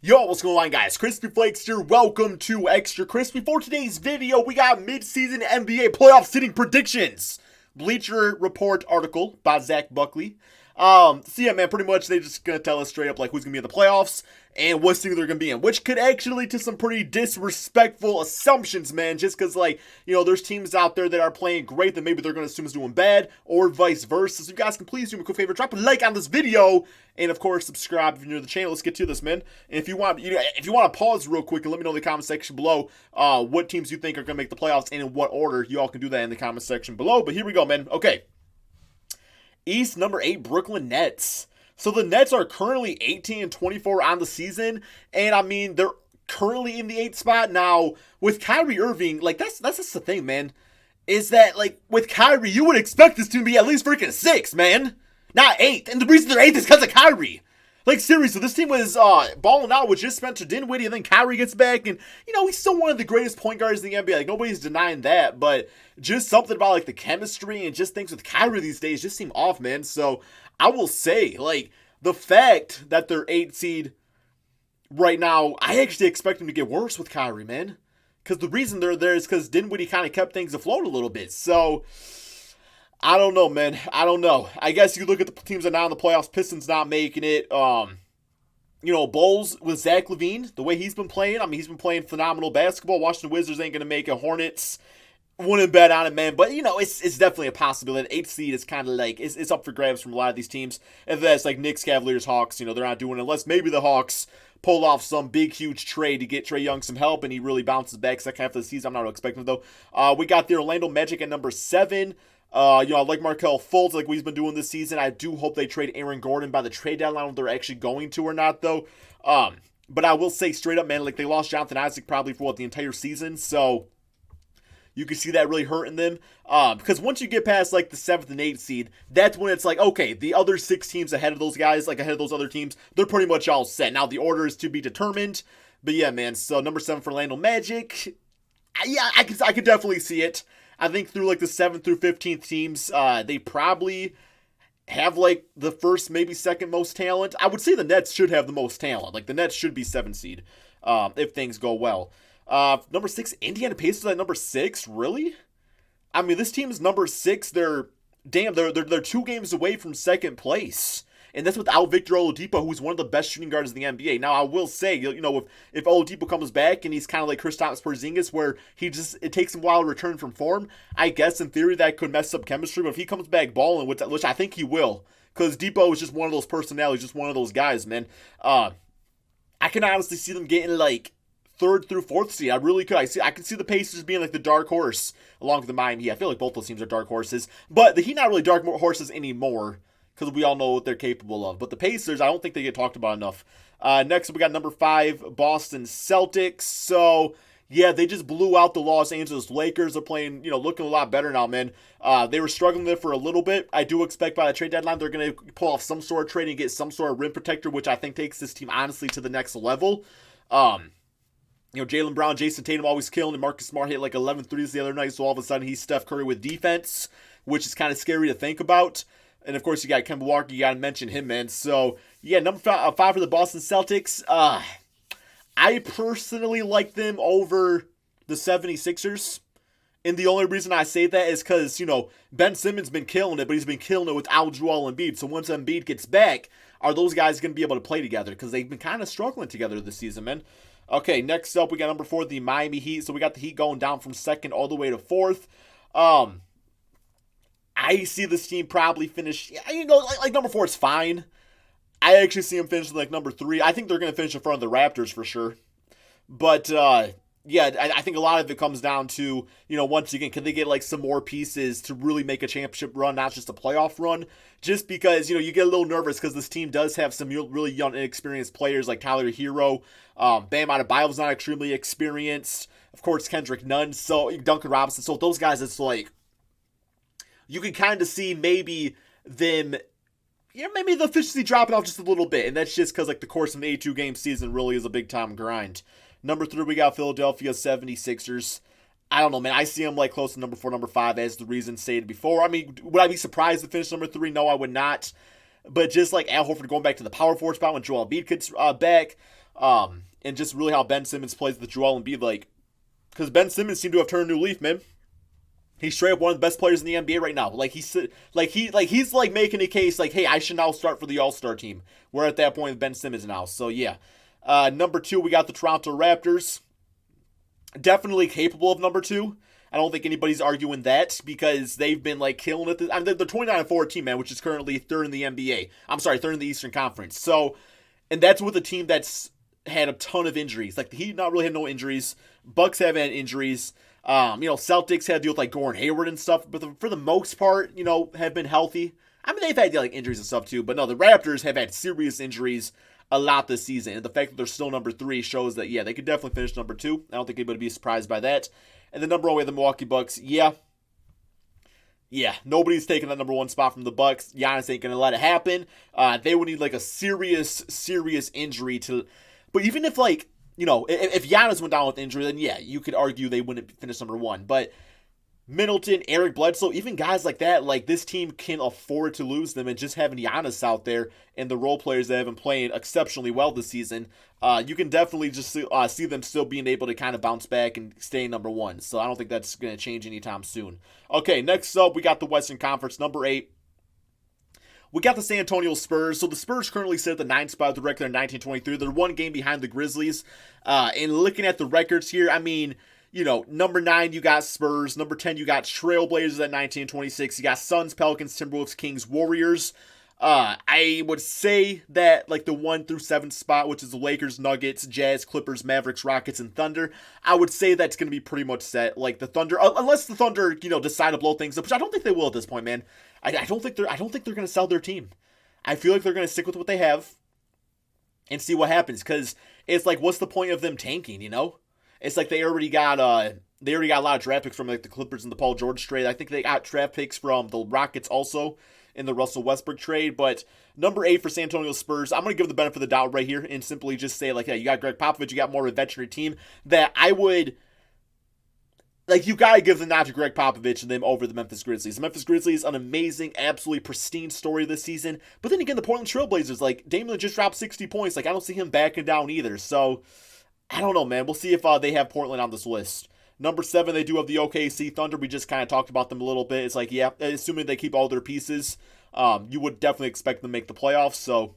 Yo, what's going on, guys? Crispy Flakes here. Welcome to Extra Crispy. For today's video, we got mid-season NBA playoff seeding predictions. Bleacher Report article by Zach Buckley. So yeah, man, pretty much they're just gonna tell us straight up like who's gonna be in the playoffs and what team they're gonna be in, which could actually lead to some pretty disrespectful assumptions, man. Just because, like, there's teams out there that are playing great that maybe they're gonna assume is doing bad, or vice versa. So you guys can please do me a quick favor, drop a like on this video, and of course subscribe if you're new to the channel. Let's get to this, man. And if you want to pause real quick and let me know in the comment section below what teams you think are gonna make the playoffs and in what order, you all can do that in the comment section below. But here we go, man. Okay. East, number 8, Brooklyn Nets. So the Nets are currently 18-24 on the season, and I mean, they're currently in the 8th spot. Now, with Kyrie Irving, like, that's just the thing, man, is that, like, with Kyrie, you would expect this to be at least freaking 6, man, not 8th, and the reason they're 8th is because of Kyrie. Like, seriously, this team was balling out with just Spencer Dinwiddie, and then Kyrie gets back, and, he's still one of the greatest point guards in the NBA. Like, nobody's denying that, but just something about, like, the chemistry and just things with Kyrie these days just seem off, man. So, I will say, like, the fact that they're 8th seed right now, I actually expect them to get worse with Kyrie, man. Because the reason they're there is because Dinwiddie kind of kept things afloat a little bit. So, I don't know, man. I don't know. I guess you look at the teams that are now in the playoffs. Pistons not making it. Bulls with Zach LaVine, the way he's been playing. I mean, he's been playing phenomenal basketball. Washington Wizards ain't going to make it. Hornets wouldn't bet on it, man. But, it's definitely a possibility. 8th seed is kind of like, it's up for grabs from a lot of these teams. And that's like Knicks, Cavaliers, Hawks. They're not doing it unless maybe the Hawks pull off some big, huge trade to get Trae Young some help, and he really bounces back second half of the season. I'm not expecting it, though. We got the Orlando Magic at number 7. I like Markelle Fultz, like he's been doing this season. I do hope they trade Aaron Gordon by the trade deadline, if they're actually going to or not, though. But I will say straight up, man, like they lost Jonathan Isaac probably for the entire season, so you can see that really hurting them. Because once you get past like the 7th and 8th seed, that's when it's like, okay, the other 6 teams ahead of those guys, like ahead of those other teams, they're pretty much all set. Now the order is to be determined, but yeah, man. So number 7 for Orlando Magic, I could definitely see it. I think through like the 7th through 15th teams, they probably have like the first, maybe second most talent. I would say the Nets should have the most talent. Like the Nets should be 7th seed if things go well. Number 6, Indiana Pacers at number 6. Really? I mean, this team is number 6. They're 2 games away from second place. And that's without Victor Oladipo, who's one of the best shooting guards in the NBA. Now, I will say, if Oladipo comes back and he's kind of like Kristaps Porzingis, where it takes him a while to return from form, I guess in theory that could mess up chemistry. But if he comes back balling, which I think he will, because Depot is just one of those personalities, just one of those guys, man. I can honestly see them getting like 3rd through 4th seed. I really could. I can see the Pacers being like the dark horse along with the Miami Heat. I feel like both those teams are dark horses, but the Heat not really dark horses anymore, because we all know what they're capable of. But the Pacers, I don't think they get talked about enough. Next, we got number 5, Boston Celtics. So, yeah, they just blew out the Los Angeles Lakers. They're playing, looking a lot better now, man. They were struggling there for a little bit. I do expect by the trade deadline they're going to pull off some sort of trade and get some sort of rim protector, which I think takes this team, honestly, to the next level. Jaylen Brown, Jason Tatum always killing, and Marcus Smart hit like 11 threes the other night, so all of a sudden he's Steph Curry with defense, which is kind of scary to think about. And, of course, you got Kemba Walker. You got to mention him, man. So, yeah, number 5 for the Boston Celtics. I personally like them over the 76ers. And the only reason I say that is because, Ben Simmons been killing it, but he's been killing it without Joel Embiid. So once Embiid gets back, are those guys going to be able to play together? Because they've been kind of struggling together this season, man. Okay, next up, we got number 4, the Miami Heat. So we got the Heat going down from 2nd all the way to 4th. I see this team probably finish, like number 4 is fine. I actually see them finishing like number 3. I think they're going to finish in front of the Raptors for sure. But, yeah, I think a lot of it comes down to, once again, can they get like some more pieces to really make a championship run, not just a playoff run? Just because, you get a little nervous because this team does have some really young, inexperienced players like Tyler Hero. Bam Adebayo's not extremely experienced. Of course, Kendrick Nunn, so Duncan Robinson. So those guys, it's like, you can kind of see maybe them, maybe the efficiency dropping off just a little bit. And that's just because, like, the course of an 82-game season really is a big-time grind. Number 3, we got Philadelphia 76ers. I don't know, man. I see them, like, close to number 4, number 5, as the reason stated before. I mean, would I be surprised to finish number 3? No, I would not. But just, like, Al Horford going back to the power forward spot when Joel Embiid gets back. And just really how Ben Simmons plays with Joel Embiid, like, because Ben Simmons seemed to have turned a new leaf, man. He's straight up one of the best players in the NBA right now. He's making a case like, hey, I should now start for the All-Star team. We're at that point with Ben Simmons now. So yeah. Number 2, we got the Toronto Raptors. Definitely capable of number 2. I don't think anybody's arguing that because they've been like killing it. I mean, they're 29-14, man, which is currently third in the NBA. I'm sorry, third in the Eastern Conference. So, and that's with a team that's had a ton of injuries. Like the Heat not really had no injuries. Bucks have had injuries. Celtics had to deal with like Gordon Hayward and stuff, but for the most part, have been healthy. I mean, they've had like injuries and stuff too, but no, the Raptors have had serious injuries a lot this season, and the fact that they're still number 3 shows that they could definitely finish number 2. I don't think anybody would be surprised by that. And the number 1 way, the Milwaukee Bucks, yeah, nobody's taking that number 1 spot from the Bucks. Giannis ain't gonna let it happen. They would need like a serious injury to, but even if if Giannis went down with injury, then yeah, you could argue they wouldn't finish number 1. But Middleton, Eric Bledsoe, even guys like that, like this team can afford to lose them, and just having Giannis out there and the role players that have been playing exceptionally well this season, you can definitely just see them still being able to kind of bounce back and stay number 1. So I don't think that's going to change anytime soon. Okay, next up, we got the Western Conference, number 8. We got the San Antonio Spurs. So the Spurs currently sit at the 9th spot with the record in 1923. They're 1 game behind the Grizzlies. And looking at the records here, I mean, number 9, you got Spurs. Number 10, you got Trailblazers at 1926. You got Suns, Pelicans, Timberwolves, Kings, Warriors. I would say that like the 1 through 7 spot, which is the Lakers, Nuggets, Jazz, Clippers, Mavericks, Rockets, and Thunder, I would say that's going to be pretty much set. Like the Thunder, unless the Thunder, decide to blow things up, which I don't think they will at this point, man. I don't think they're going to sell their team. I feel like they're going to stick with what they have and see what happens. Because it's like, what's the point of them tanking? It's like they already got a lot of draft picks from like the Clippers and the Paul George trade. I think they got draft picks from the Rockets also in the Russell Westbrook trade. But number 8 for San Antonio Spurs, I'm going to give the benefit of the doubt right here and simply just say like, yeah, you got Greg Popovich, you got more of a veteran team that I would, like, you got to give the nod to Greg Popovich and them over the Memphis Grizzlies. The Memphis Grizzlies, an amazing, absolutely pristine story this season. But then again, the Portland Trailblazers, like, Damian just dropped 60 points. Like, I don't see him backing down either. So, I don't know, man. We'll see if they have Portland on this list. Number 7, they do have the OKC Thunder. We just kind of talked about them a little bit. It's like, yeah, assuming they keep all their pieces, you would definitely expect them to make the playoffs. So,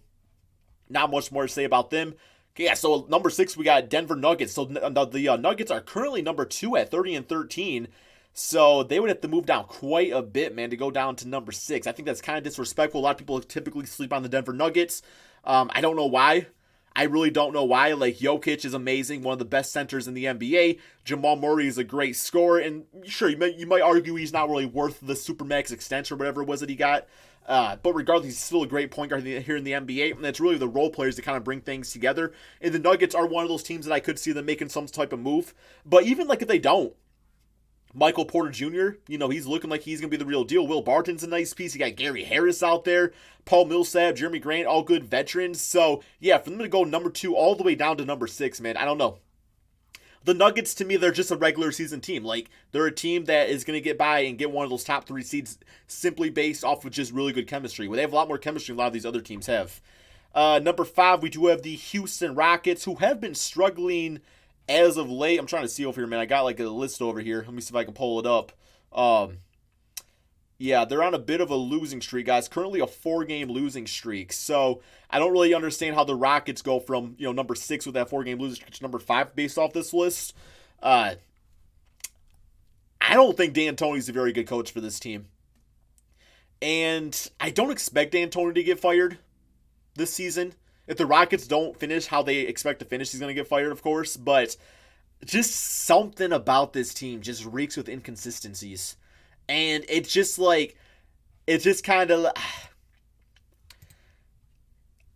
not much more to say about them. Okay, yeah, so number 6, we got Denver Nuggets. So, the Nuggets are currently number 2 at 30-13. So, they would have to move down quite a bit, man, to go down to number 6. I think that's kind of disrespectful. A lot of people typically sleep on the Denver Nuggets. I don't know why. I really don't know why. Like, Jokic is amazing, one of the best centers in the NBA. Jamal Murray is a great scorer, and sure, you might argue he's not really worth the Supermax extension or whatever it was that he got. But regardless, he's still a great point guard here in the NBA, and it's really the role players that kind of bring things together. And the Nuggets are one of those teams that I could see them making some type of move. But even like if they don't, Michael Porter Jr., he's looking like he's going to be the real deal. Will Barton's a nice piece. You got Gary Harris out there. Paul Millsap, Jeremy Grant, all good veterans. So, yeah, for them to go number 2 all the way down to number 6, man, I don't know. The Nuggets, to me, they're just a regular season team. Like, they're a team that is going to get by and get one of those top 3 seeds simply based off of just really good chemistry. Well, they have a lot more chemistry than a lot of these other teams have. Number 5, we do have the Houston Rockets, who have been struggling as of late. I'm trying to see over here, man. I got like a list over here. Let me see if I can pull it up. Yeah, they're on a bit of a losing streak, guys. Currently a 4-game losing streak. So I don't really understand how the Rockets go from, number 6 with that 4-game losing streak to number 5 based off this list. I don't think D'Antoni's a very good coach for this team. And I don't expect D'Antoni to get fired this season. If the Rockets don't finish how they expect to finish, he's going to get fired, of course. But just something about this team just reeks with inconsistencies. And it's just like, it's just kind of,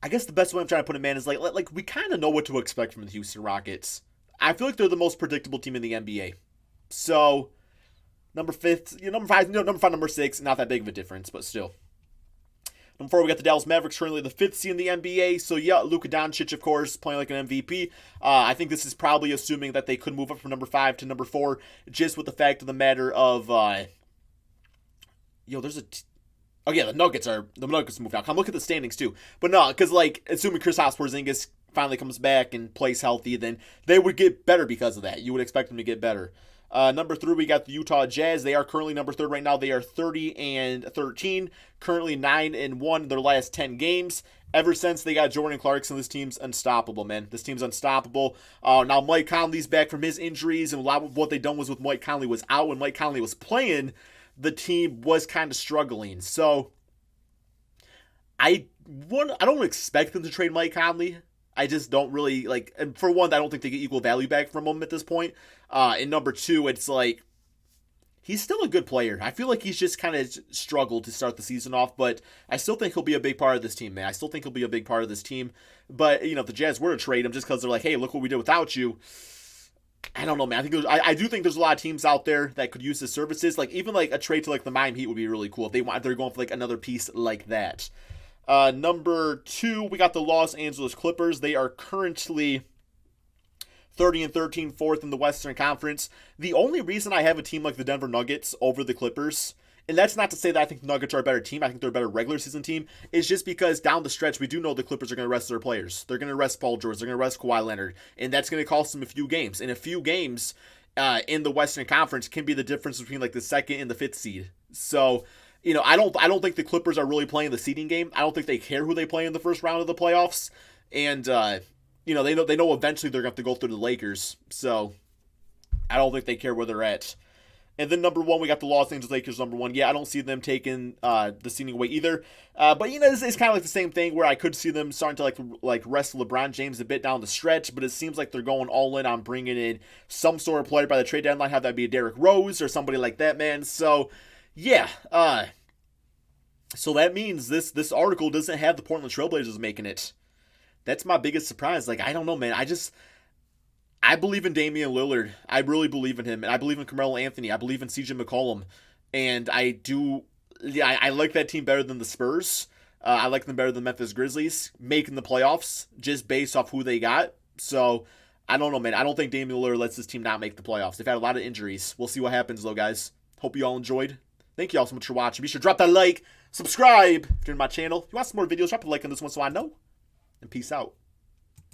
I guess the best way I'm trying to put it, man, is like we kind of know what to expect from the Houston Rockets. I feel like they're the most predictable team in the NBA. So, number 5, number 6, not that big of a difference, but still. Number 4, we got the Dallas Mavericks, currently the 5th seed in the NBA. So, yeah, Luka Doncic, of course, playing like an MVP. I think this is probably assuming that they could move up from number 5 to number 4, just with the fact of the matter of, the Nuggets moved out. Come look at the standings, too. But no, because, assuming Kristaps Porzingis finally comes back and plays healthy, then they would get better because of that. You would expect them to get better. Number 3, we got the Utah Jazz. They are currently number 3 right now. They are 30-13, currently 9-1 in their last 10 games. Ever since they got Jordan Clarkson, this team's unstoppable, man. This team's unstoppable. Now Mike Conley's back from his injuries, and a lot of what they done was with Mike Conley was out. When Mike Conley was playing, the team was kind of struggling. So I don't expect them to trade Mike Conley. I just don't really, like, and for one, I don't think they get equal value back from him at this point. And number 2, it's like, he's still a good player. I feel like he's just kind of struggled to start the season off, but I still think he'll be a big part of this team, man. I still think he'll be a big part of this team. But, if the Jazz were to trade him just because they're like, hey, look what we did without you, I don't know, man. I do think there's a lot of teams out there that could use his services. Like, even like a trade to like the Miami Heat would be really cool if they're going for like another piece like that. Number 2, we got the Los Angeles Clippers. They are currently 30-13, 4th in the Western Conference. The only reason I have a team like the Denver Nuggets over the Clippers, and that's not to say that I think the Nuggets are a better team, I think they're a better regular season team, is just because down the stretch, we do know the Clippers are going to rest their players. They're going to rest Paul George, they're going to rest Kawhi Leonard, and that's going to cost them a few games. And a few games in the Western Conference can be the difference between like the 2nd and the 5th seed. So, I don't think the Clippers are really playing the seeding game. I don't think they care who they play in the first round of the playoffs. And, they know eventually they're going to have to go through the Lakers. So I don't think they care where they're at. And then number 1, we got the Los Angeles Lakers, number 1. Yeah, I don't see them taking the seeding away either. But, it's kind of like the same thing where I could see them starting to like rest LeBron James a bit down the stretch. But it seems like they're going all in on bringing in some sort of player by the trade deadline. Have that be a Derrick Rose or somebody like that, man. So, yeah. So that means this article doesn't have the Portland Trailblazers making it. That's my biggest surprise. Like, I don't know, man. I believe in Damian Lillard. I really believe in him. And I believe in Carmelo Anthony. I believe in CJ McCollum. And I like that team better than the Spurs. I like them better than Memphis Grizzlies making the playoffs just based off who they got. So, I don't know, man. I don't think Damian Lillard lets this team not make the playoffs. They've had a lot of injuries. We'll see what happens, though, guys. Hope you all enjoyed. Thank you all so much for watching. Be sure to drop that like, subscribe if you're in my channel. If you want some more videos, drop a like on this one so I know. And peace out.